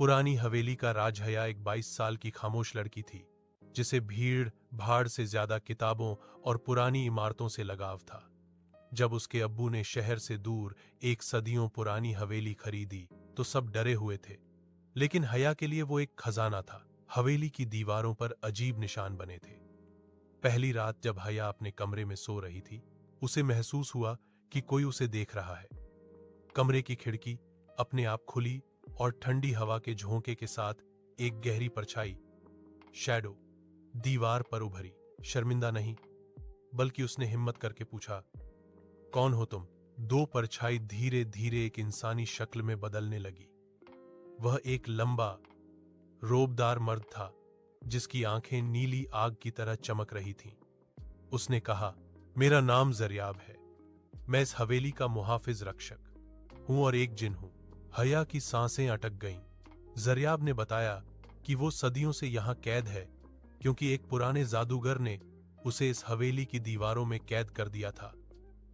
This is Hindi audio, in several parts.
पुरानी हवेली का राज हया एक 22 साल की खामोश लड़की थी, जिसे भीड़ भाड़ से ज्यादा किताबों और पुरानी इमारतों से लगाव था। जब उसके अब्बू ने शहर से दूर एक सदियों पुरानी हवेली खरीदी तो सब डरे हुए थे, लेकिन हया के लिए वो एक खजाना था। हवेली की दीवारों पर अजीब निशान बने थे। पहली रात जब हया अपने कमरे में सो रही थी, उसे महसूस हुआ कि कोई उसे देख रहा है। कमरे की खिड़की अपने आप खुली और ठंडी हवा के झोंके के साथ एक गहरी परछाई, शैडो, दीवार पर उभरी। शर्मिंदा नहीं, बल्कि उसने हिम्मत करके पूछा, कौन हो तुम? दो परछाई धीरे धीरे एक इंसानी शक्ल में बदलने लगी। वह एक लंबा, रोबदार मर्द था, जिसकी आंखें नीली आग की तरह चमक रही थीं। उसने कहा, मेरा नाम जरियाब है। मैं इस हवेली का मुहाफिज रक्षक हूं और एक जिन हूं। हया की सांसें अटक गईं। जरियाब ने बताया कि वो सदियों से यहां कैद है, क्योंकि एक पुराने जादूगर ने उसे इस हवेली की दीवारों में कैद कर दिया था।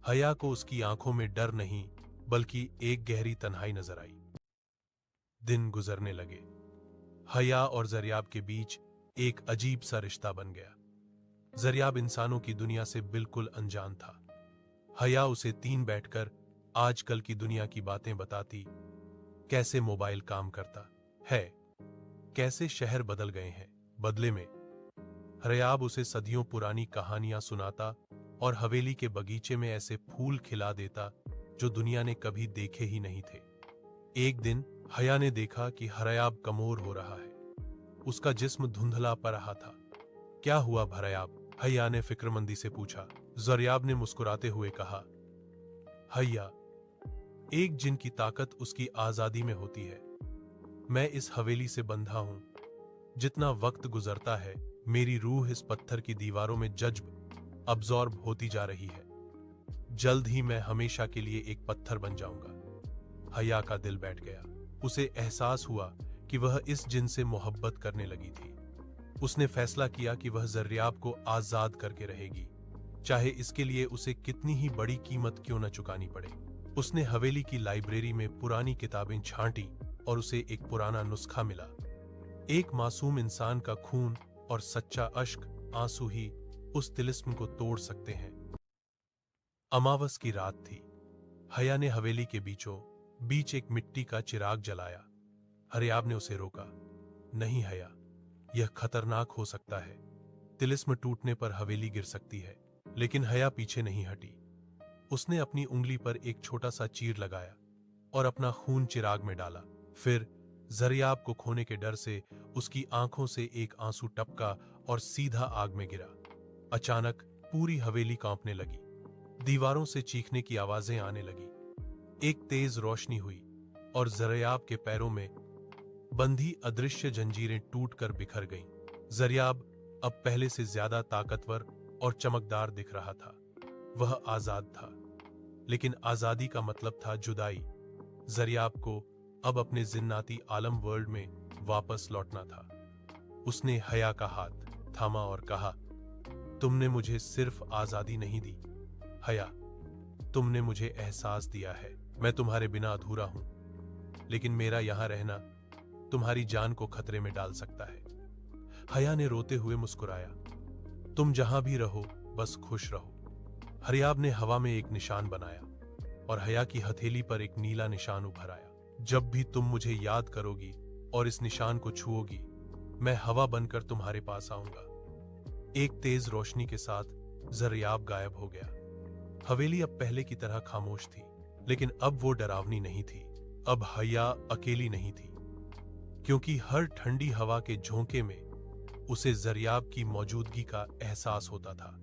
हया को उसकी आंखों में डर नहीं, बल्कि एक गहरी तन्हाई नजर आई। दिन गुजरने लगे। हया और जरियाब के बीच एक अजीब सा रिश्ता बन गया। जरियाब इंसानों की दुनिया से बिल्कुल अनजान था। हया उसे तीन बैठकर आजकल की दुनिया की बातें बताती, कैसे मोबाइल काम करता है, कैसे शहर बदल गए हैं। बदले में जरियाब उसे सदियों पुरानी कहानियां सुनाता और हवेली के बगीचे में ऐसे फूल खिला देता जो दुनिया ने कभी देखे ही नहीं थे। एक दिन हया ने देखा कि जरियाब कमजोर हो रहा है। उसका जिस्म धुंधला पड़ रहा था। क्या हुआ जरियाब? हया ने फिक्रमंदी से पूछा। जरियाब ने मुस्कुराते हुए कहा, हया, एक जिन की ताकत उसकी आजादी में होती है। मैं इस हवेली से बंधा हूं। जितना वक्त गुजरता है, मेरी रूह इस पत्थर की दीवारों में जज्ब अब्जॉर्ब होती जा रही है। जल्द ही मैं हमेशा के लिए एक पत्थर बन जाऊंगा। हया का दिल बैठ गया। उसे एहसास हुआ कि वह इस जिन से मोहब्बत करने लगी थी। उसने फैसला किया कि वह जरियाब को आजाद करके रहेगी, चाहे इसके लिए उसे कितनी ही बड़ी कीमत क्यों न चुकानी पड़े। उसने हवेली की लाइब्रेरी में पुरानी किताबें छांटी और उसे एक पुराना नुस्खा मिला। एक मासूम इंसान का खून और सच्चा अश्क, आंसू ही उस तिलिस्म को तोड़ सकते हैं। अमावस की रात थी। हया ने हवेली के बीचों बीच एक मिट्टी का चिराग जलाया। जरियाब ने उसे रोका। नहीं हया, यह खतरनाक हो सकता है। तिलिस्म टूटने पर हवेली गिर सकती है। लेकिन हया पीछे नहीं हटी। उसने अपनी उंगली पर एक छोटा सा चीर लगाया और अपना खून चिराग में डाला। फिर जरियाब को खोने के डर से उसकी आंखों से एक आंसू टपका और सीधा आग में गिरा। अचानक पूरी हवेली कांपने लगी। दीवारों से चीखने की आवाजें आने लगी। एक तेज रोशनी हुई और जरियाब के पैरों में बंधी अदृश्य जंजीरें टूटकर बिखर गईं। जरियाब अब पहले से ज्यादा ताकतवर और चमकदार दिख रहा था। वह आजाद था, लेकिन आजादी का मतलब था जुदाई। जरियाब को अब अपने जिन्नाती आलम वर्ल्ड में वापस लौटना था। उसने हया का हाथ थामा और कहा, तुमने मुझे सिर्फ आजादी नहीं दी हया, तुमने मुझे एहसास दिया है। मैं तुम्हारे बिना अधूरा हूं, लेकिन मेरा यहां रहना तुम्हारी जान को खतरे में डाल सकता है। हया ने रोते हुए मुस्कुराया, तुम जहां भी रहो बस खुश रहो। जरियाब ने हवा में एक निशान बनाया और हया की हथेली पर एक नीला निशान उभर आया। जब भी तुम मुझे याद करोगी और इस निशान को छुओगी, मैं हवा बनकर तुम्हारे पास आऊंगा। एक तेज रोशनी के साथ जरियाब गायब हो गया। हवेली अब पहले की तरह खामोश थी, लेकिन अब वो डरावनी नहीं थी। अब हया अकेली नहीं थी, क्योंकि हर ठंडी हवा के झोंके में उसे जरियाब की मौजूदगी का एहसास होता था।